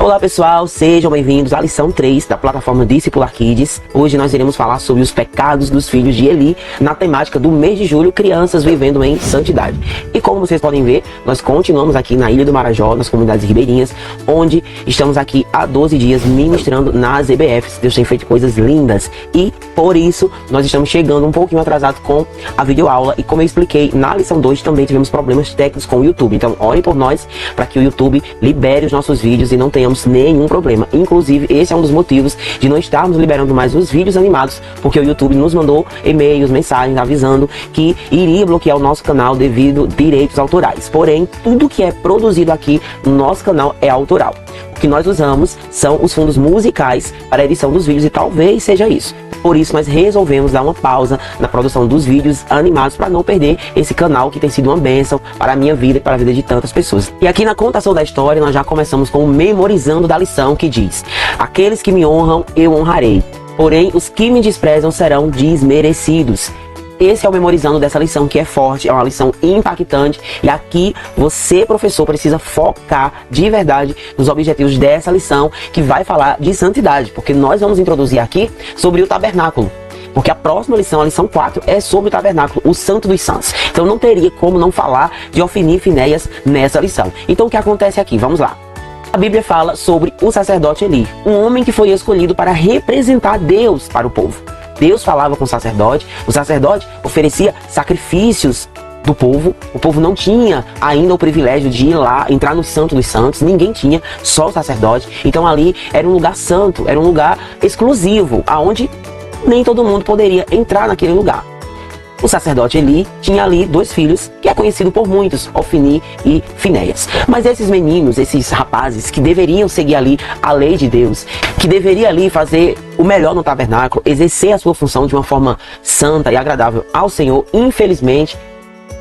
Olá pessoal, sejam bem-vindos à lição 3 da plataforma Discipular Kids. Hoje nós iremos falar sobre os pecados dos filhos de Eli na temática do mês de julho, crianças vivendo em santidade. E como vocês podem ver, nós continuamos aqui na Ilha do Marajó, nas comunidades ribeirinhas, onde estamos aqui há 12 dias ministrando nas EBFs. Deus tem feito coisas lindas e por isso nós estamos chegando um pouquinho atrasados com a videoaula. E como eu expliquei na lição 2, também tivemos problemas técnicos com o YouTube. Então orem por nós para que o YouTube libere os nossos vídeos e não tenhamos nenhum problema. Inclusive, esse é um dos motivos de não estarmos liberando mais os vídeos animados, porque o YouTube nos mandou e-mails, mensagens avisando que iria bloquear o nosso canal devido a direitos autorais. Porém, tudo que é produzido aqui no nosso canal é autoral. O que nós usamos são os fundos musicais para a edição dos vídeos e talvez seja isso. Por isso nós resolvemos dar uma pausa na produção dos vídeos animados para não perder esse canal que tem sido uma bênção para a minha vida e para a vida de tantas pessoas. E aqui na contação da história nós já começamos com o memorizando da lição que diz: aqueles que me honram eu honrarei, porém os que me desprezam serão desmerecidos. Esse é o memorizando dessa lição, que é forte, é uma lição impactante. E aqui você, professor, precisa focar de verdade nos objetivos dessa lição, que vai falar de santidade, porque nós vamos introduzir aqui sobre o tabernáculo. Porque a próxima lição, a lição 4, é sobre o tabernáculo, o santo dos santos. Então não teria como não falar de Ofni e Finéias nessa lição. Então o que acontece aqui? Vamos lá. A Bíblia fala sobre o sacerdote Eli, um homem que foi escolhido para representar Deus para o povo. Deus falava com o sacerdote oferecia sacrifícios do povo. O povo não tinha ainda o privilégio de ir lá, entrar no Santo dos Santos, ninguém tinha, só o sacerdote. Então ali era um lugar santo, era um lugar exclusivo, aonde nem todo mundo poderia entrar naquele lugar. O sacerdote Eli tinha ali 2 filhos, que é conhecido por muitos, Ofni e Finéias. Mas esses meninos, esses rapazes que deveriam seguir ali a lei de Deus, que deveria ali fazer o melhor no tabernáculo, exercer a sua função de uma forma santa e agradável ao Senhor, infelizmente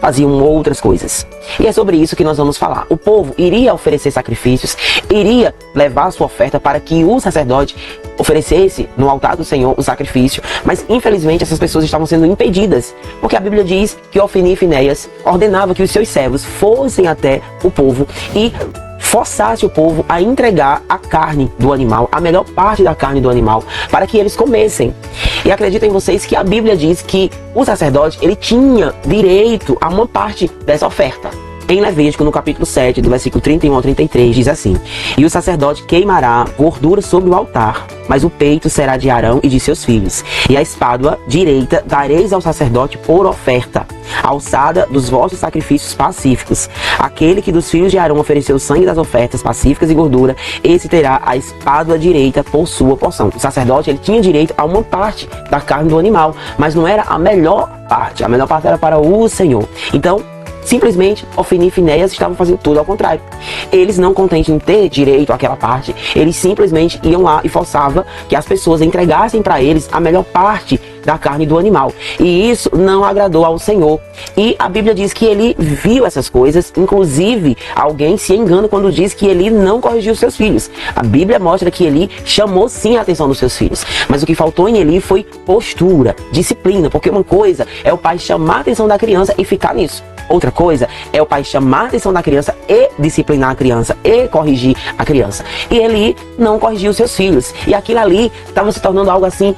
faziam outras coisas. E é sobre isso que nós vamos falar. O povo iria oferecer sacrifícios, iria levar a sua oferta para que o sacerdote oferecesse no altar do Senhor o sacrifício, mas infelizmente essas pessoas estavam sendo impedidas, porque a Bíblia diz que Ofni e Finéias ordenava que os seus servos fossem até o povo e forçasse o povo a entregar a carne do animal, a melhor parte da carne do animal, para que eles comessem. E acreditem vocês que a Bíblia diz que o sacerdote, ele tinha direito a uma parte dessa oferta. Em Levítico, no capítulo 7, do versículo 31 ao 33, diz assim: e o sacerdote queimará gordura sobre o altar, mas o peito será de Arão e de seus filhos, e a espádua direita dareis ao sacerdote por oferta, a alçada dos vossos sacrifícios pacíficos. Aquele que dos filhos de Arão ofereceu o sangue das ofertas pacíficas e gordura, esse terá a espádua direita por sua porção. O sacerdote, ele tinha direito a uma parte da carne do animal, mas não era a melhor parte era para o Senhor. Então, simplesmente, Ofni e Finéias estavam fazendo tudo ao contrário. Eles, não contentes em ter direito àquela parte, eles simplesmente iam lá e forçavam que as pessoas entregassem para eles a melhor parte da carne do animal. E isso não agradou ao Senhor. E a Bíblia diz que ele viu essas coisas. Inclusive, alguém se engana quando diz que ele não corrigiu seus filhos. A Bíblia mostra que ele chamou sim a atenção dos seus filhos. Mas o que faltou em Eli foi postura, disciplina. Porque uma coisa é o pai chamar a atenção da criança e ficar nisso. Outra coisa é o pai chamar a atenção da criança e disciplinar a criança e corrigir a criança. E Eli não corrigiu seus filhos. E aquilo ali estava se tornando algo assim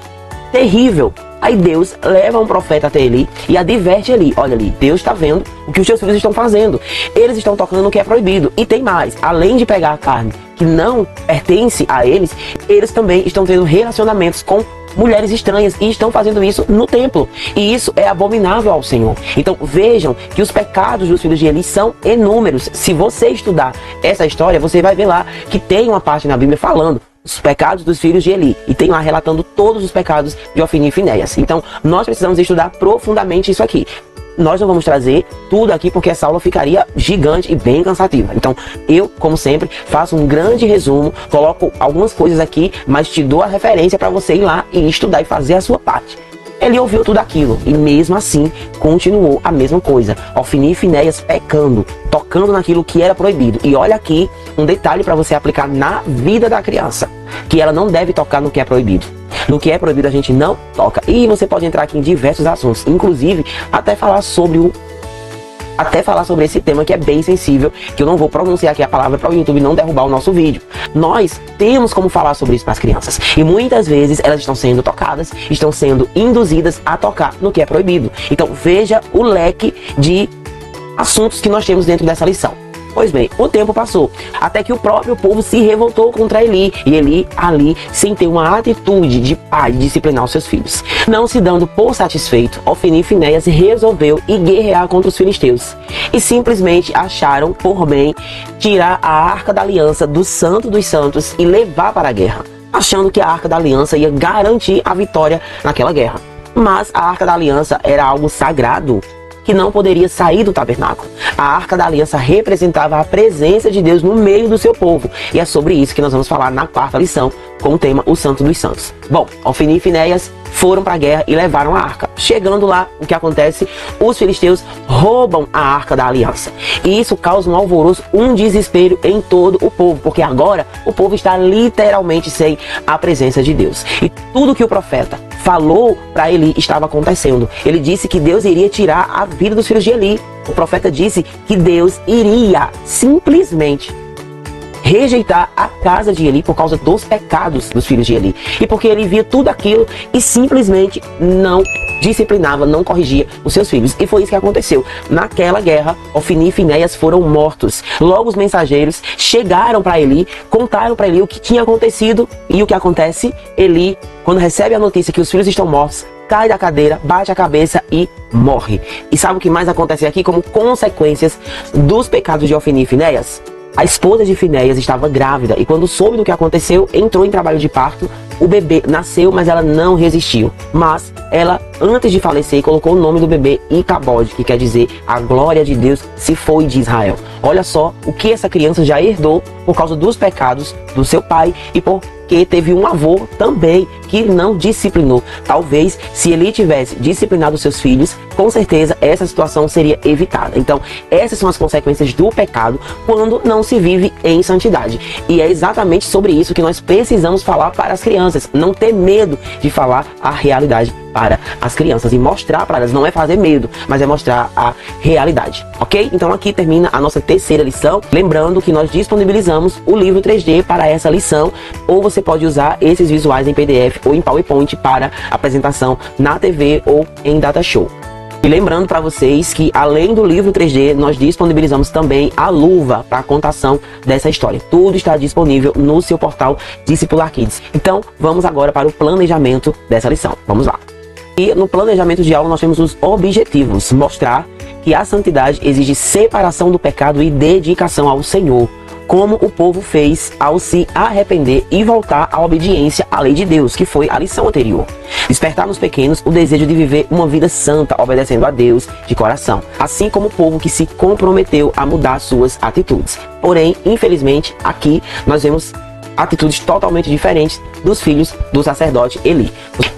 terrível. Aí Deus leva um profeta até Eli e adverte Eli: olha ali, Deus está vendo o que os seus filhos estão fazendo. Eles estão tocando no que é proibido. E tem mais, além de pegar a carne que não pertence a eles, eles também estão tendo relacionamentos com mulheres estranhas e estão fazendo isso no templo. E isso é abominável ao Senhor. Então vejam que os pecados dos filhos de Eli são inúmeros. Se você estudar essa história, você vai ver lá que tem uma parte na Bíblia falando os pecados dos filhos de Eli, e tem lá relatando todos os pecados de Ofni e Finéias. Então nós precisamos estudar profundamente isso aqui. Nós não vamos trazer tudo aqui porque essa aula ficaria gigante e bem cansativa. Então eu, como sempre, faço um grande resumo, coloco algumas coisas aqui, mas te dou a referência para você ir lá e estudar e fazer a sua parte. Ele ouviu tudo aquilo e mesmo assim continuou a mesma coisa. Ofni e Finéias pecando, tocando naquilo que era proibido. E olha aqui um detalhe para você aplicar na vida da criança, que ela não deve tocar no que é proibido. No que é proibido a gente não toca. E você pode entrar aqui em diversos assuntos, inclusive até falar sobre o até falar sobre esse tema que é bem sensível, que eu não vou pronunciar aqui a palavra para o YouTube não derrubar o nosso vídeo. Nós temos como falar sobre isso para as crianças, e muitas vezes elas estão sendo tocadas, estão sendo induzidas a tocar no que é proibido. Então veja o leque de assuntos que nós temos dentro dessa lição. Pois bem, o tempo passou, até que o próprio povo se revoltou contra Eli, e Eli ali, sem ter uma atitude de pai, de disciplinar os seus filhos. Não se dando por satisfeito, Ofni e Finéias resolveu ir guerrear contra os filisteus, e simplesmente acharam por bem tirar a Arca da Aliança do Santo dos Santos e levar para a guerra, achando que a Arca da Aliança ia garantir a vitória naquela guerra. Mas a Arca da Aliança era algo sagrado, que não poderia sair do tabernáculo. A Arca da Aliança representava a presença de Deus no meio do seu povo. E é sobre isso que nós vamos falar na quarta lição, com o tema O Santo dos Santos. Bom, Ofni e Finéias foram para a guerra e levaram a arca. Chegando lá, o que acontece? Os filisteus roubam a Arca da Aliança. E isso causa um alvoroço, um desespero em todo o povo, porque agora o povo está literalmente sem a presença de Deus. E tudo que o profeta falou para Eli estava acontecendo. Ele disse que Deus iria tirar a vida dos filhos de Eli. O profeta disse que Deus iria simplesmente rejeitar a casa de Eli por causa dos pecados dos filhos de Eli. E porque ele via tudo aquilo e simplesmente não disciplinava, não corrigia os seus filhos. E foi isso que aconteceu. Naquela guerra, Ofni e Finéias foram mortos. Logo os mensageiros chegaram para Eli, contaram para Eli o que tinha acontecido. E o que acontece? Eli, quando recebe a notícia que os filhos estão mortos, cai da cadeira, bate a cabeça e morre. E sabe o que mais acontece aqui como consequências dos pecados de Ofni e Finéias? A esposa de Finéias estava grávida e quando soube do que aconteceu, entrou em trabalho de parto. O bebê nasceu, mas ela não resistiu. Mas ela, antes de falecer, colocou o nome do bebê Icabode, que quer dizer a glória de Deus se foi de Israel. Olha só o que essa criança já herdou por causa dos pecados do seu pai e porque teve um avô também que não disciplinou. Talvez, se ele tivesse disciplinado seus filhos, com certeza essa situação seria evitada. Então, essas são as consequências do pecado quando não se vive em santidade. E é exatamente sobre isso que nós precisamos falar para as crianças. Não ter medo de falar a realidade para as crianças e mostrar para elas. Não é fazer medo, mas é mostrar a realidade, ok? Então aqui termina a nossa terceira lição. Lembrando que nós disponibilizamos o livro 3D para essa lição, ou você pode usar esses visuais em PDF ou em PowerPoint para apresentação na TV ou em Data Show. E lembrando para vocês que além do livro 3D, nós disponibilizamos também a luva para a contação dessa história. Tudo está disponível no seu portal Discipular Kids. Então vamos agora para o planejamento dessa lição. Vamos lá. E no planejamento de aula nós temos os objetivos. Mostrar que a santidade exige separação do pecado e dedicação ao Senhor, como o povo fez ao se arrepender e voltar à obediência à lei de Deus, que foi a lição anterior. Despertar nos pequenos o desejo de viver uma vida santa, obedecendo a Deus de coração, assim como o povo que se comprometeu a mudar suas atitudes. Porém, infelizmente, aqui nós vemos atitudes totalmente diferentes dos filhos do sacerdote Eli.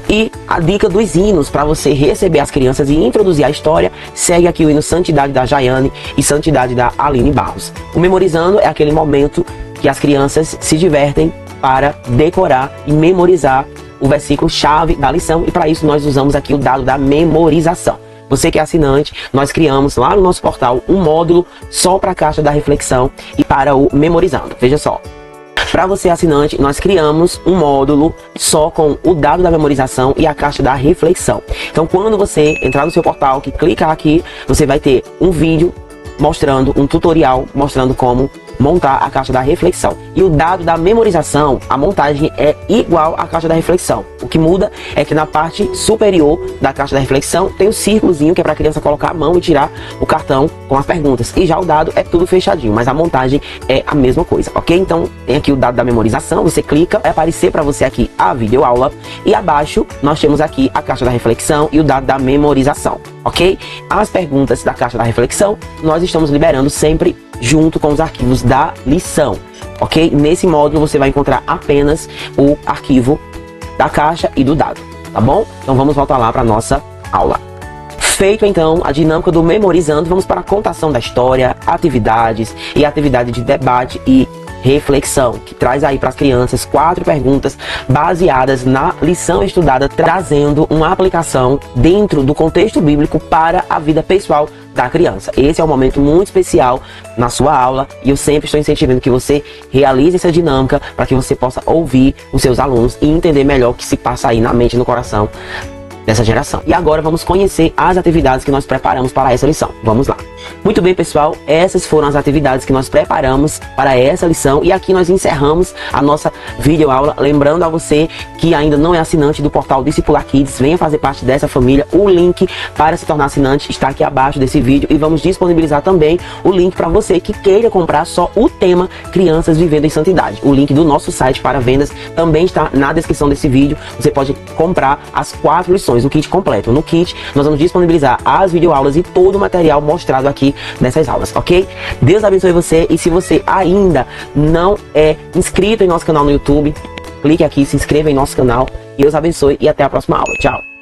E a dica dos hinos para você receber as crianças e introduzir a história, segue aqui o hino Santidade da Jaiane e Santidade da Aline Barros. O Memorizando é aquele momento que as crianças se divertem para decorar e memorizar o versículo chave da lição, e para isso nós usamos aqui o dado da memorização. Você que é assinante, nós criamos lá no nosso portal um módulo só para a caixa da reflexão e para o Memorizando. Veja só. Para você assinante, nós criamos um módulo só com o dado da memorização e a caixa da reflexão. Então, quando você entrar no seu portal, que clicar aqui, você vai ter um vídeo mostrando, um tutorial mostrando como montar a caixa da reflexão. E o dado da memorização, a montagem é igual à caixa da reflexão. O que muda é que na parte superior da caixa da reflexão tem um círculozinho que é para a criança colocar a mão e tirar o cartão com as perguntas. E já o dado é tudo fechadinho, mas a montagem é a mesma coisa, ok? Então tem aqui o dado da memorização, você clica, vai aparecer para você aqui a videoaula e abaixo nós temos aqui a caixa da reflexão e o dado da memorização, ok? As perguntas da caixa da reflexão nós estamos liberando sempre junto com os arquivos da lição, ok? Nesse módulo você vai encontrar apenas o arquivo da caixa e do dado, tá bom? Então vamos voltar lá para nossa aula. Feito então a dinâmica do memorizando, vamos para a contação da história, atividades e atividade de debate e reflexão, que traz aí para as crianças 4 perguntas baseadas na lição estudada, trazendo uma aplicação dentro do contexto bíblico para a vida pessoal da criança. Esse é um momento muito especial na sua aula e eu sempre estou incentivando que você realize essa dinâmica para que você possa ouvir os seus alunos e entender melhor o que se passa aí na mente e no coração dessa geração. E agora vamos conhecer as atividades que nós preparamos para essa lição. Vamos lá. Muito bem, pessoal, essas foram as atividades que nós preparamos para essa lição e aqui nós encerramos a nossa videoaula. Lembrando a você que ainda não é assinante do portal Discipular Kids, venha fazer parte dessa família. O link para se tornar assinante está aqui abaixo desse vídeo e vamos disponibilizar também o link para você que queira comprar só o tema Crianças Vivendo em Santidade. O link do nosso site para vendas também está na descrição desse vídeo. Você pode comprar as 4 lições, o kit completo. No kit nós vamos disponibilizar as videoaulas e todo o material mostrado aqui nessas aulas, ok? Deus abençoe você e se você ainda não é inscrito em nosso canal no YouTube, clique aqui, se inscreva em nosso canal. Deus abençoe e até a próxima aula. Tchau!